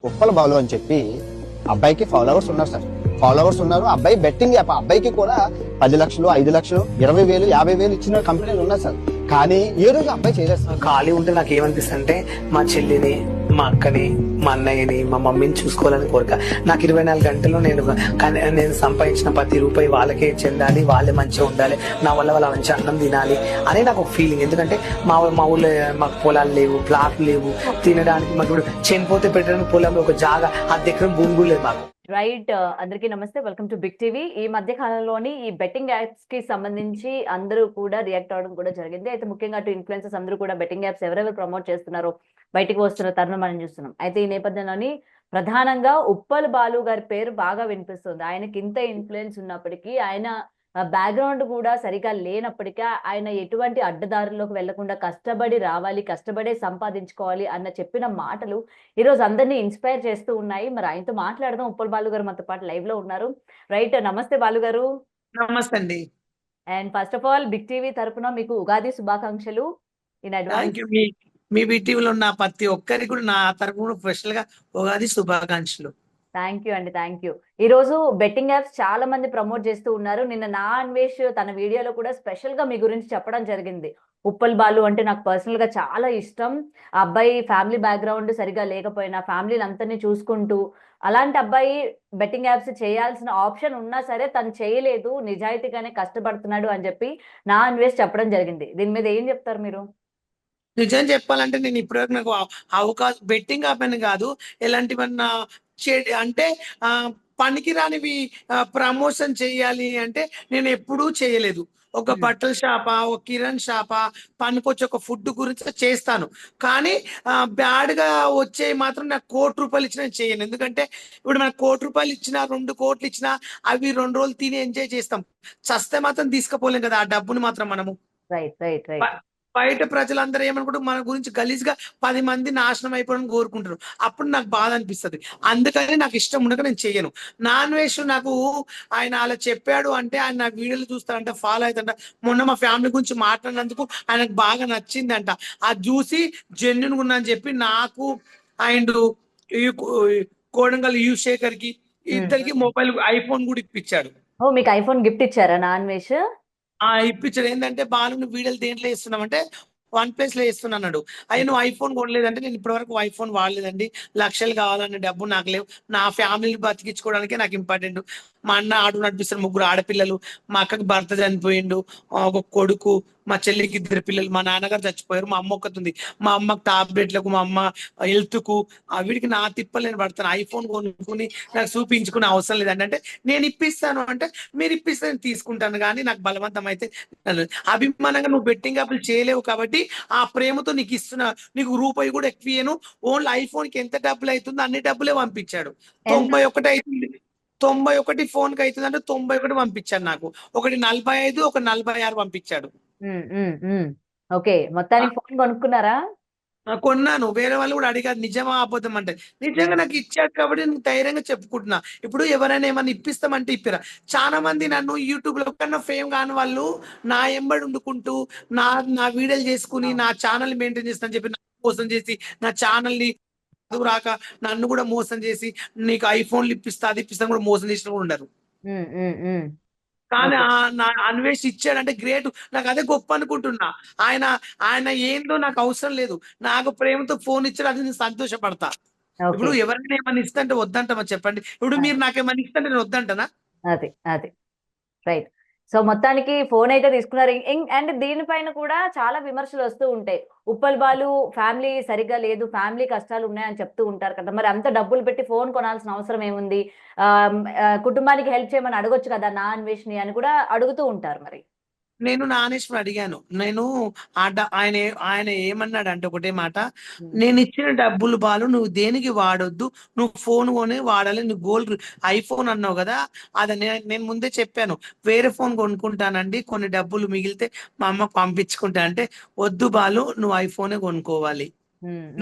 ఉప్పల బాలు అని చెప్పి అబ్బాయికి ఫాలోవర్స్ ఉన్నారు సార్. ఫాలోవర్స్ ఉన్నారు. అబ్బాయి బెట్టింగ్ యాప్. అబ్బాయికి కూడా 10 లక్షలు, 5 లక్షలు, 20,000, 50,000 ఇచ్చిన కంపెనీలు ఉన్నాయి సార్. కానీ ఏ రోజు అబ్బాయి చేయలేదు సార్. ఖాళీ ఉంటే నాకు ఏమనిపిస్తుంది అంటే మా చెల్లిని, మా అక్కని, మా అన్నయ్యని, మా మమ్మీని చూసుకోవాలని కోరిక. నాకు 24 గంటలు నేను సంపాదించిన ప్రతి రూపాయి వాళ్ళకే చెందాలి, వాళ్ళే మంచిగా ఉండాలి, నా వల్ల వాళ్ళ మంచి అన్నం తినాలి అనే నాకు ఒక ఫీలింగ్. ఎందుకంటే మా ఊళ్ళో మాకు పొలాలు లేవు, ప్లాట్లు లేవు, తినడానికి మాకు ఇప్పుడు చనిపోతే పెట్టడానికి పొలంలో ఒక జాగా, అద్దె ఎకరం భూమి కూడా లేదు మాకు. రైట్. అందరికీ నమస్తే, వెల్కమ్ టు బిగ్ టీవీ. ఈ మధ్య కాలంలోని ఈ బెట్టింగ్ యాప్స్ కి సంబంధించి అందరూ కూడా రియాక్ట్ అవడం కూడా జరిగింది. అయితే ముఖ్యంగా అటు ఇన్ఫ్లుయెన్సర్స్ అందరూ కూడా బెట్టింగ్ యాప్స్ ఎవరెవరు ప్రమోట్ చేస్తున్నారో బయటికి వస్తున్న తరుణం మనం చూస్తున్నాం. అయితే ఈ నేపథ్యంలోని ప్రధానంగా ఉప్పల్ బాలు గారి పేరు బాగా వినిపిస్తుంది. ఆయనకి ఇంత ఇన్ఫ్లుయెన్స్ ఉన్నప్పటికీ, ఆయన బ్యాక్గ్రౌండ్ కూడా సరిగా లేనప్పటికీ, ఆయన ఎటువంటి అడ్డదారుల్లోకి వెళ్లకుండా కష్టపడి రావాలి, కష్టపడే సంపాదించుకోవాలి అన్న చెప్పిన మాటలు ఈరోజు అందరినీ ఇన్స్పైర్ చేస్తూ ఉన్నాయి. మరి ఆయనతో మాట్లాడదాం. ఉప్పల్ బాలు గారు మనతో పాటు లైవ్ లో ఉన్నారు. రైట్. నమస్తే బాలు గారు. నమస్తే అండి. And first of all big TV తరపున మీకు ఉగాది శుభాకాంక్షలు ఇన్ అడ్వాన్స్. Thank you. మీ బిటీవీలో ఉన్న ప్రతి ఒక్కరికి కూడా నా తరపున స్పెషల్ గా ఉగాది శుభాకాంక్షలు. థ్యాంక్ యూ అండి, థ్యాంక్ యూ. ఈ రోజు బెట్టింగ్ యాప్స్ చాలా మంది ప్రమోట్ చేస్తూ ఉన్నారు. నిన్న నా అన్వేష్ తన వీడియోలో కూడా స్పెషల్ గా మీ గురించి చెప్పడం జరిగింది. ఉప్పల్ బాలు అంటే నాకు పర్సనల్ గా చాలా ఇష్టం. ఆ అబ్బాయి ఫ్యామిలీ బ్యాక్గ్రౌండ్ సరిగా లేకపోయినా ఫ్యామిలీని అంతని చూసుకుంటూ, అలాంటి అబ్బాయి బెట్టింగ్ యాప్స్ చేయాల్సిన ఆప్షన్ ఉన్నా సరే తను చేయలేదు, నిజాయితీగానే కష్టపడుతున్నాడు అని చెప్పి నా అన్వేష్ చెప్పడం జరిగింది. దీని మీద ఏం చెప్తారు మీరు? నిజం చెప్పాలంటే నేను ఇప్పటివరకు నాకు అవకాశం బెట్టింగ్ ఆపని కాదు, ఎలాంటివన్నా అంటే ఆ పనికి రానివి ప్రమోషన్ చేయాలి అంటే నేను ఎప్పుడూ చేయలేదు. ఒక బట్టల షాపా, ఒక కిరణ్ షాపా, పనికొచ్చి ఒక ఫుడ్ గురించి చేస్తాను. కానీ బ్యాడ్ గా వచ్చే మాత్రం నాకు ₹1,00,00,000 ఇచ్చినా చేయను. ఎందుకంటే ఇప్పుడు మనకు ₹1,00,00,000 ఇచ్చినా, 2 కోట్లు ఇచ్చినా అవి 2 రోజులు తిని ఎంజాయ్ చేస్తాం. చస్తే మాత్రం తీసుకుపోలేం కదా ఆ డబ్బుని మాత్రం మనము. Right right right. బయట ప్రజలందరూ ఏమనుకుంటారు, మన గురించి గలీజ్గా 10 మంది నాశనం అయిపోవడం కోరుకుంటారు. అప్పుడు నాకు బాధ అనిపిస్తుంది. అందుకని నాకు ఇష్టం ఉండక నేను చెయ్యను. నాన్ వెజ్ నాకు ఆయన అలా చెప్పాడు అంటే, ఆయన నా వీడియోలు చూస్తాడంట, ఫాలో అవుతాడంట. మొన్న మా ఫ్యామిలీ గురించి మాట్లాడినందుకు ఆయనకు బాగా నచ్చిందంట. అది చూసి జెన్యున్ ఉన్నా అని చెప్పి నాకు అండ్ కోడంగల్ శేఖర్ కి ఇద్దరికి మొబైల్ ఐఫోన్ కూడా ఇప్పించాడు. ఓ, మీకు ఐఫోన్ గిఫ్ట్ ఇచ్చారా నా అన్వేష్? ఇప్పించాడు. ఏంటంటే బాలు నువ్వు వీడియోలు దేంట్లో ఇస్తున్నామంటే OnePlus లో ఇస్తున్నాడు. అయ్యా నువ్వు ఐఫోన్ కొనలేదంటే, నేను ఇప్పటివరకు ఐఫోన్ వాడలేదండి, లక్షలు కావాలనే డబ్బు నాకు లేవు, నా ఫ్యామిలీని బతికించుకోవడానికే నాకు ఇంపార్టెంట్. మా అన్న ఆడు నడిపిస్తారు, 3 ఆడపిల్లలు, మా అక్కకి భర్త చనిపోయిండు, ఒక కొడుకు, మా చెల్లికి 2 పిల్లలు, మా నాన్నగారు చచ్చిపోయారు, మా అమ్మ ఒక్కతుంది. మా అమ్మకి టాబ్లెట్లకు, మా అమ్మ హెల్త్ కు, వీడికి నా తిప్పలు నేను పడతాను. ఐఫోన్ కొనుక్కుని నాకు చూపించుకునే అవసరం లేదండి. అంటే నేను ఇప్పిస్తాను అంటే, మీరు ఇప్పిస్తే నేను తీసుకుంటాను, కానీ నాకు బలవంతం అయితే అభిమానంగా నువ్వు బెట్టింగ్ యాప్లు చేయలేవు కాబట్టి ఆ ప్రేమతో నీకు ఇస్తున్నా, నీకు రూపాయి కూడా ఎక్కువను, ఓన్లీ ఐఫోన్ కి ఎంత డబ్బులు అవుతుందో అన్ని డబ్బులే పంపించాడు. 91 అవుతుంది, 91 ఫోన్ కి అవుతుంది అంటే 91 పంపించాడు నాకు. ఒకటి 45, ఒక 46 పంపించాడు. ఓకే, మొత్తానికి ఫోన్ కొనుక్కున్నారా? కొన్నాను. వేరే వాళ్ళు కూడా అడిగారు నిజమా అబద్ధం అంటే, నిజంగా నాకు ఇచ్చాడు కాబట్టి నేను ధైర్యంగా చెప్పుకుంటున్నా. ఇప్పుడు ఎవరైనా ఏమన్నా ఇప్పిస్తామంటే ఇప్పిరా. చాలా మంది నన్ను యూట్యూబ్ లో కన్నా ఫేమ్ కాని వాళ్ళు నా ఎంబడి వండుకుంటూ నా నా వీడియోలు చేసుకుని నా ఛానల్ మెయింటైన్ చేస్తాను చెప్పి మోసం చేసి, నా ఛానల్ ని రాక నన్ను కూడా మోసం చేసి, నీకు ఐఫోన్లు ఇప్పిస్తా అది ఇప్పిస్తాను కూడా మోసం చేసిన కూడా ఉండరు. కానీ నా అన్వేష్ ఇచ్చాడంటే గ్రేట్. నాకు అదే గొప్ప అనుకుంటున్నా. ఆయన ఆయన ఏందో నాకు అవసరం లేదు, నాకు ప్రేమతో ఫోన్ ఇచ్చాడు, అది నేను సంతోషపడతా. ఇప్పుడు ఎవరైనా ఏమన్నా ఇస్తంటే వద్దంటామా చెప్పండి? ఇప్పుడు మీరు నాకేమన్నా ఇస్తుంటే నేను వద్దంటనా? అది అది రైట్. సో మొత్తానికి ఫోన్ అయితే తీసుకున్నారు. అండ్ దీనిపైన కూడా చాలా విమర్శలు వస్తూ ఉంటాయి. ఉప్పల్ బాలు ఫ్యామిలీ సరిగ్గా లేదు, ఫ్యామిలీ కష్టాలు ఉన్నాయని చెప్తూ ఉంటారు కదా. మరి అంత డబ్బులు పెట్టి ఫోన్ కొనాల్సిన అవసరం ఏముంది? కుటుంబానికి హెల్ప్ చేయమని అడగొచ్చు కదా నా అన్వేషణి అని కూడా అడుగుతూ ఉంటారు. మరి నేను నానేశ్వర్ అడిగాను. నేను ఆయన ఆయన ఏమన్నాడంటే ఒకటే మాట, నేను ఇచ్చిన డబ్బులు బాలు నువ్వు దేనికి వాడొద్దు, నువ్వు ఫోన్ కొని వాడాలి, నువ్వు గోల్డ్ ఐఫోన్ అన్నావు కదా, అది నేను ముందే చెప్పాను, వేరే ఫోన్ కొనుక్కుంటానండి, కొన్ని డబ్బులు మిగిలితే మా అమ్మ పంపించుకుంటా అంటే, వద్దు బాలు నువ్వు ఐఫోనే కొనుక్కోవాలి,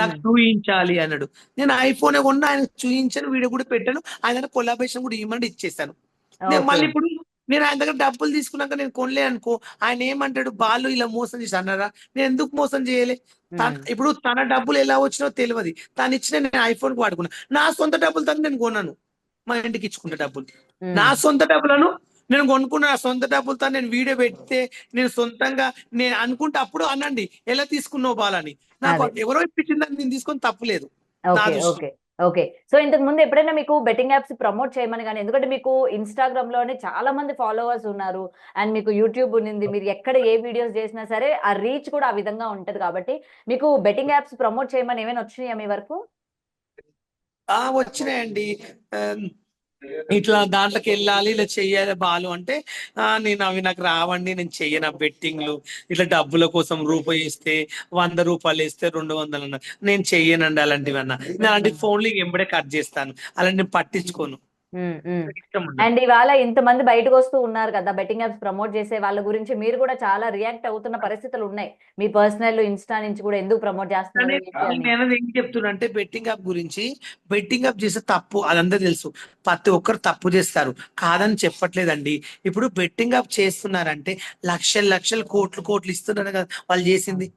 నాకు చూయించాలి అన్నాడు. నేను ఐఫోనే కొన్నా, ఆయన చూయించాను, వీడియో కూడా పెట్టాను, ఆయన కొలాబరేషన్ కూడా ఇవ్వమని ఇచ్చేసాను. నేను మళ్ళీ ఇప్పుడు నేను ఆయన దగ్గర డబ్బులు తీసుకున్నాక నేను కొనలే అనుకో, ఆయన ఏమంటాడు, బాలు ఇలా మోసం చేసి అన్నారా? నేను ఎందుకు మోసం చేయలే? ఇప్పుడు తన డబ్బులు ఎలా వచ్చినో తెలియదు, తను ఇచ్చిన నేను ఐఫోన్ వాడుకున్నా, నా సొంత డబ్బులతో నేను కొన్నాను, మా ఇంటికి ఇచ్చుకున్న డబ్బులు, నా సొంత డబ్బులను నేను కొనుక్కున్న, నా సొంత డబ్బులతో నేను వీడియో పెడితే, నేను సొంతంగా నేను అనుకుంటే అప్పుడు అనండి ఎలా తీసుకున్నావు బాలని, నాకు అదే. ఎవరో ఇప్పించిందని నేను తీసుకొని తప్పులేదు నా ఓకే. దృష్టిలో. ఓకే. ఓకే. సో ఇంతకు ముందు ఎప్పుడైనా మీకు బెట్టింగ్ యాప్స్ ప్రమోట్ చేయమని గాని, ఎందుకంటే మీకు ఇన్‌స్టాగ్రామ్‌లోనే చాలా మంది ఫాలోవర్స్ ఉన్నారు. అండ్ మీకు యూట్యూబ్ ఉన్నింది. మీరు ఎక్కడ ఏ వీడియోస్ చేసినా సరే ఆ రీచ్ కూడా ఆ విధంగా ఉంటది కాబట్టి, మీకు బెట్టింగ్ యాప్స్ ప్రమోట్ చేయమని ఏమైనా వచ్చినాయా మీ వరకు? వచ్చినాయండి. ఆహ్, ఇట్లా దాంట్లోకి వెళ్ళాలి, ఇలా చెయ్యాలి బాలు అంటే, నేను అవి నాకు రావండి, నేను చెయ్యను ఆ బెట్టింగ్లు, ఇట్లా డబ్బుల కోసం రూపాయి ఇస్తే రూ. 100 వేస్తే 200 అన్నారు, నేను చెయ్యనండి అలాంటివి అన్న, నేను అలాంటి ఫోన్లు ఎంబడే కట్ చేస్తాను, అలాంటి నేను పట్టించుకోను, హ్మ్. హ్మ్. నాకు ఇష్టం ఉండదు. అండ్ ఇవాళ ఇంతమంది బయటకొస్తూ ఉన్నారు కదా! బెట్టింగ్ యాప్స్ ప్రమోట్ చేసే వాళ్ళ గురించి మీరు కూడా చాలా రియాక్ట్ అవుతున్న పరిస్థితులు ఉన్నాయి. మీ పర్సనల్ ఇన్‌స్టా నుంచి కూడా ఎందుకు ప్రమోట్ చేస్తున్నారు కానీ ఏంటి అని. నేనది ఏం చెప్తున్నా అంటే, బెట్టింగ్ యాప్ గురించి, బెట్టింగ్ యాప్ చేస్తే తప్పు అదంతా తెలుసు, ప్రతి ఒక్కరు తప్పు చేస్తారు, కాదని చెప్పట్లేదండి. ఇప్పుడు బెట్టింగ్ యాప్ చేస్తున్నారంటే లక్షలు లక్షలు కోట్లు కోట్లు ఇస్తున్నారు కదా వాళ్ళు చేసింది,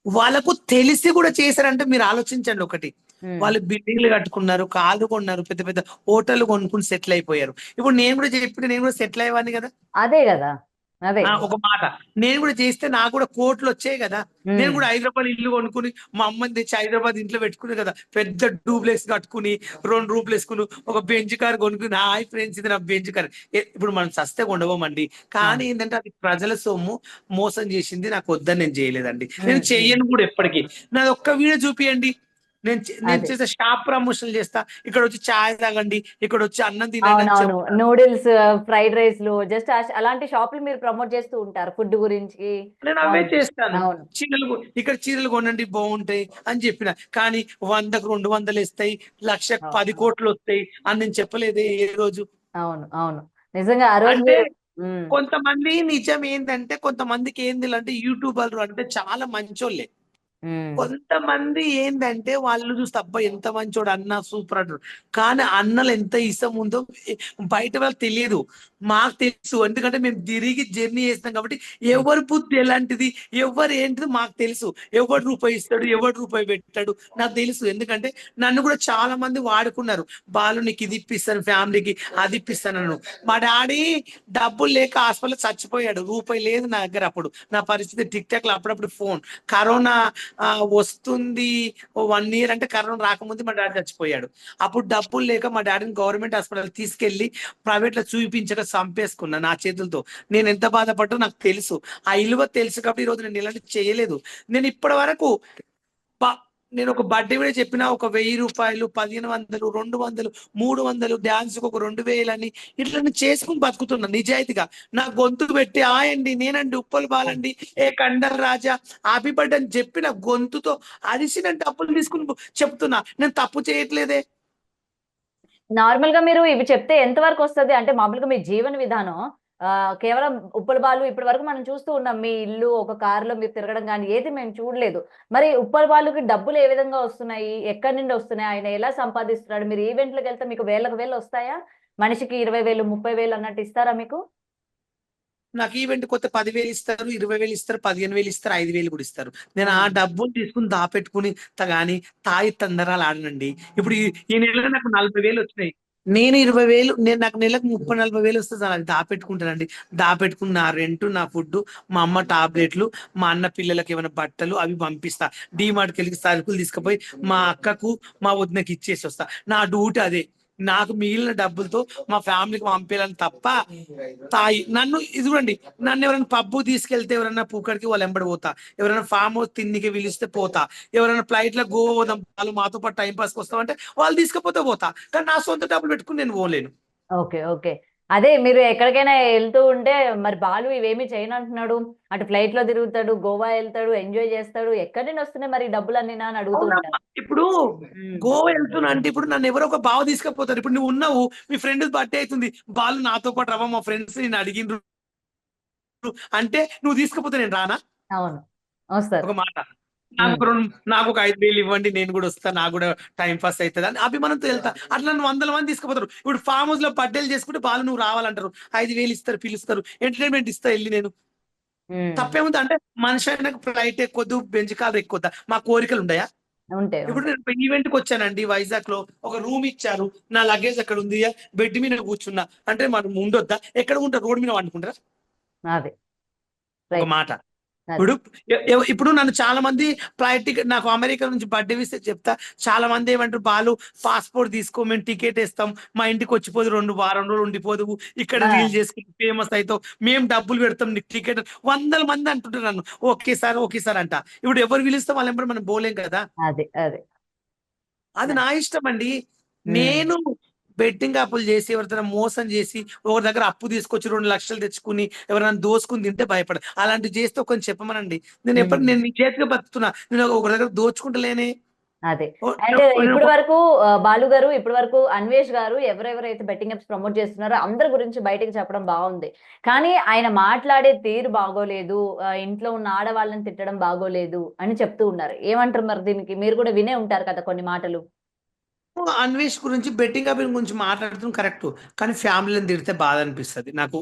వాళ్ళకు తెలిసి కూడా చేశారంటే మీరు ఆలోచించండి ఒకటి, హ్మ్. వాళ్ళు బిల్డింగ్లు కట్టుకున్నారు, కార్లు కొన్నారు, పెద్ద పెద్ద హోటల్ కొనుక్కుని సెటిల్ అయిపోయారు. ఇప్పుడు నేను కూడా చెప్పి నేను కూడా సెటిల్ అయ్యేవాడిని కదా. అదే గదా! అదే. ఒక మాట, నేను కూడా చేస్తే నాకు కూడా కోట్లు వచ్చాయి కదా. నేను హ్మ్. కూడా హైదరాబాద్ ఇల్లు కొనుక్కుని మా అమ్మని తెచ్చి హైదరాబాద్ ఇంట్లో పెట్టుకుని కదా, పెద్ద డూప్లెక్స్ కట్టుకుని 2 రూపులు వేసుకుని ఒక బెంచ్ కార్ కొనుక్కుని, హాయ్ ఫ్రెండ్స్ ఇది నా బెంచ్ కార్. ఇప్పుడు మనం సస్తే కొండవమండి, అవును. కానీ ఏంటంటే అది ప్రజల సొమ్ము, మోసం చేసింది, నాకు వద్దని నేను చేయలేదండి, నేను హ్మ్. హ్మ్. చెయ్యను కూడా ఎప్పటికీ. నాది ఒక్క వీడియో చూపియండి, నేను అదే. చేసే షాప్ ప్రమోషన్లు చేస్తా, ఇక్కడ వచ్చి చాయ్ తాగండి, ఇక్కడ వచ్చి అన్నం తినండి అని అవునవును. చెప్తా. నూడిల్స్, ఫ్రైడ్ రైస్‌లు జస్ట్ అలాంటి షాపులు మీరు ప్రమోట్ చేస్తూ ఉంటారు ఫుడ్ గురించి. నేను అవే అవును. చేస్తాను. అవును. ఇక్కడ చీరలు కొనండి బాగుంటాయి అని చెప్పిన. కానీ 100కు 200 ఇస్తాయి, 1,00,000కి అవును. 10 కోట్లు వస్తాయి అని నేను చెప్పలేదే ఏ రోజు. అవును. అవును. నిజంగా ఆ రోజు అంటే మీరు. హ్మ్. కొంతమంది నిజం ఏంటంటే, కొంతమందికి ఏంది అంటే యూట్యూబర్లు అంటే చాలా మంచోళ్ళే. హ్మ్. కొంతమంది ఏందంటే వాళ్ళు చూస్తే అబ్బా ఎంత మంచోడు అన్న సూపర్ అంటారు. కానీ అన్నలో ఎంత ఇష్టం ఉందో బయట వాళ్ళకి తెలియదు. మాకు తెలుసు. ఎందుకంటే మేము తిరిగి జర్నీ చేస్తాం కాబట్టి ఎవరి బుద్ధి ఎలాంటిది, ఎవరు ఏంటిది మాకు తెలుసు. ఎవడు రూపాయి ఇస్తాడు, ఎవడు రూపాయి పెట్టాడు నాకు తెలుసు. ఎందుకంటే నన్ను కూడా చాలా మంది వాడుకున్నారు. బాలు నీకు ఇది ఇప్పిస్తాను, ఫ్యామిలీకి అది ఇప్పిస్తాను. మా డాడీ డబ్బులు లేక హాస్పిటల్ చచ్చిపోయాడు. రూపాయి లేదు నా దగ్గర అప్పుడు. నా పరిస్థితి టిక్ టాక్ లో అప్పుడప్పుడు ఫోన్, కరోనా వస్తుంది. ఓ 1 ఇయర్ అంటే కరోనా రాకముందు మా డాడీ చచ్చిపోయాడు. అప్పుడు డబ్బులు లేక మా డాడీని గవర్నమెంట్ హాస్పిటల్ తీసుకెళ్లి ప్రైవేట్ లో చూపించక చంపేసుకున్నా నా చేతులతో. నేను ఎంత బాధపడ్డా నాకు తెలుసు. ఆ ఇలువ తెలుసు కాబట్టి ఈ రోజు నేను ఇలాంటివి చేయలేదు. నేను ఇప్పటి వరకు ప- నేను ఒక బర్త్డే కూడా చెప్పిన, ఒక రూ. 1000, 1500, 200, 300, డాన్స్ ఒక 2000 అని ఇట్లా నేను చేసుకుని బతుకుతున్నా నిజాయితీగా. నా గొంతు పెట్టి ఆయండి నేనండి ఉప్పల్ బాలండి, ఏ కండల్ రాజా, హ్యాపీ బర్త్డే అని చెప్పిన గొంతుతో అరిసి నేను డబ్బులు తీసుకుని చెప్తున్నా, నేను తప్పు చేయట్లేదే. నార్మల్‌గా మీరు ఇవి చెప్తే ఎంత వరకొస్తది? అంటే మామూలుగా మీ జీవన విధానం కేవలం ఉప్పల్ బాలు ఇప్పటి వరకు మనం చూస్తూ ఉన్నాం. మీ ఇల్లు, ఒక కారులో మీరు తిరగడం గాని ఏది మేము చూడలేదు. మరి ఉప్పల్ బాలుకి డబ్బులు ఏ విధంగా వస్తున్నాయి? ఎక్కడి నుండి వస్తున్నాయి? ఆయన ఎలా సంపాదిస్తున్నాడు? మీరు ఈవెంట్‌లకెళ్తే మీకు వేలకు వేలు వస్తాయా? మనిషికి 20,000, 30,000 అన్నట్టు ఇస్తారా మీకు? నాకు ఈవెంట్ కొత్త 10,000 ఇస్తారు, 20,000 ఇస్తారు, 15,000 ఇస్తారు, 5,000 కూడా ఇస్తారు. నేను ఆ హ్మ్. డబ్బులు తీసుకుని దాపెట్టుకుని గాని తాగి తందరాలు ఆడనండి. ఇప్పుడు ఈ నెలలో నాకు 40,000 వచ్చినాయి. నేను 20,000, నాకు నెలకు 30, 40,000 వస్తే చాలు, అది దాపెట్టుకుంటానండి. దాపెట్టుకుని నా రెంట్, నా ఫుడ్, మా అమ్మ టాబ్లెట్లు, మా అన్న పిల్లలకి ఏమైనా బట్టలు అవి పంపిస్తా. డీమార్ట్కి వెళ్ళి సరుకులు తీసుకుపోయి మా అక్కకు, మా వదినకి ఇచ్చేసి వస్తా. నా డ్యూటీ అదే. నాకు మిగిలిన డబ్బులతో మా ఫ్యామిలీకి పంపేయాలని తప్ప నన్ను ఇది చూడండి, నన్ను ఎవరైనా పబ్బు తీసుకెళ్తే, ఎవరైనా పూకడికి వాళ్ళు ఎంబడి పోతా, ఎవరైనా ఫామ్ హౌస్ తిన్నికి పిలిస్తే పోతా, ఎవరైనా ఫ్లైట్ లో గోవా పోదాం వాళ్ళు మాతో పాటు టైం పాస్కి వస్తామంటే వాళ్ళు తీసుకపోతే పోతా, కానీ నా సొంత డబ్బులు పెట్టుకుని నేను పోలేను. ఓకే. ఓకే. అదే మీరు ఎక్కడికైనా ఎళ్తూ ఉంటే మరి బాలు ఇవేమి చేయనంటున్నాడు. అటు ఫ్లైట్‌లో తిరుగుతాడు, గోవా ఎళ్తాడు, ఎంజాయ్ చేస్తాడు. ఎక్కడి నుండి వస్తున్నాయి మరి ఈ డబ్బులన్నీనా అని అడుగుతూ అవునమ్మా. ఉంటారు. ఇప్పుడు హ్మ్. గోవా వెళ్తున్నా అంటే, ఇప్పుడు నన్ను ఎవరో ఒక బావ తీసుకపోతారు. ఇప్పుడు నువ్వు ఉన్నావు, మీ ఫ్రెండ్ బర్త్డే అవుతుంది, బాలు నాతో పాటు రవ్వ, మా ఫ్రెండ్స్ నేను అడిగిండ్రు అంటే నువ్వు తీసుకపోతే నేను రానా? అవును. వస్తారు. ఒక మాట, నాకు ఒక 5,000 ఇవ్వండి, నేను కూడా వస్తాను, నాకు కూడా టైం పాస్ అవుతుంది అని అభిమానంతో వెళ్తా. అట్లా నన్ను 100 మంది తీసుకుపోతారు. ఇప్పుడు ఫామ్ హౌస్ లో బర్త్డేలు చేసుకుంటే బాలు నువ్వు రావాలంటారు, 5,000 ఇస్తారు, పిలుస్తారు, ఎంటర్టైన్మెంట్ ఇస్తా వెళ్ళి నేను. తప్పేముంది అంటే మనిషి అయినాక ఫ్లైట్ ఎక్కొద్దు, బెంచ్ కార్ ఎక్కొద్దా, మా కోరికలు ఉన్నాయా? ఉంటే ఇప్పుడు నేను ఈవెంట్ కి వచ్చానండి వైజాగ్ లో, ఒక రూమ్ ఇచ్చారు, నా లగేజ్ అక్కడ ఉంది, బెడ్ మీద కూర్చున్నా అంటే మనం ఉండొద్దా? ఎక్కడ ఉంటారు? రోడ్ మీద వండుకుంటారా? అదే ఒక రైట్. మాట. ఇప్పుడు ఇప్పుడు నన్ను చాలా మంది ఫ్లైట్ టికెట్, నాకు అమెరికా నుంచి బర్త్డే ఇస్తే చెప్తా, చాలా మంది ఏమంటారు, బాలు పాస్పోర్ట్ తీసుకో, మేము టికెట్ ఇస్తాం, మా ఇంటికి వచ్చిపోదు, 2 వారం రోజులు ఉండిపోదు, ఇక్కడ రీల్ చేసుకుని ఫేమస్ అవుతావు, మేము డబ్బులు పెడతాం నీకు టికెట్. 100 మంది అంటుంటారు నన్ను, ఓకే సార్ అంట. ఇప్పుడు ఎవరు పిలుస్తాం వాళ్ళ వెంబడి మనం పోలేం కదా. అదే అదే అది నా ఇష్టం అండి. నేను బెట్టింగ్ అప్పులు చేసి ఎవరితో మోసం చేసి ఒకరి దగ్గర అప్పు తీసుకొచ్చి 2 లక్షలు తెచ్చుకుని ఎవరైనా దోసుకుని తింటే భయపడ, అలాంటి చేస్తే ఒకరిని చెప్పమనండి. నేను ఎప్పుడు నేను నీ చేతిగా బతుకుతున్నా, నేను ఒకరి దగ్గర దోచుకుంటలేనే. అదే. ఓ- అండ్ నేను ఇప్పటి ఒక- వరకు బాలు గారు, ఇప్పటి వరకు అన్వేష్ గారు ఎవరెవరైతే బెట్టింగ్ యాప్స్ ప్రమోట్ చేస్తున్నారో అందరి గురించి బయటకు చెప్పడం బాగుంది. కానీ ఆయన మాట్లాడే తీరు బాగోలేదు, ఇంట్లో ఉన్న ఆడవాళ్ళని తిట్టడం బాగోలేదు అని చెప్తూ ఉన్నారు. ఏమంటారు మరి దీనికి? మీరు కూడా వినే ఉంటారు కదా కొన్ని మాటలు. అన్వేష్ గురించి బెట్టింగ్ అభిన్ గురించి మాట్లాడుతుంది కరెక్ట్, కానీ ఫ్యామిలీని తిడితే బాధ అనిపిస్తుంది నాకు.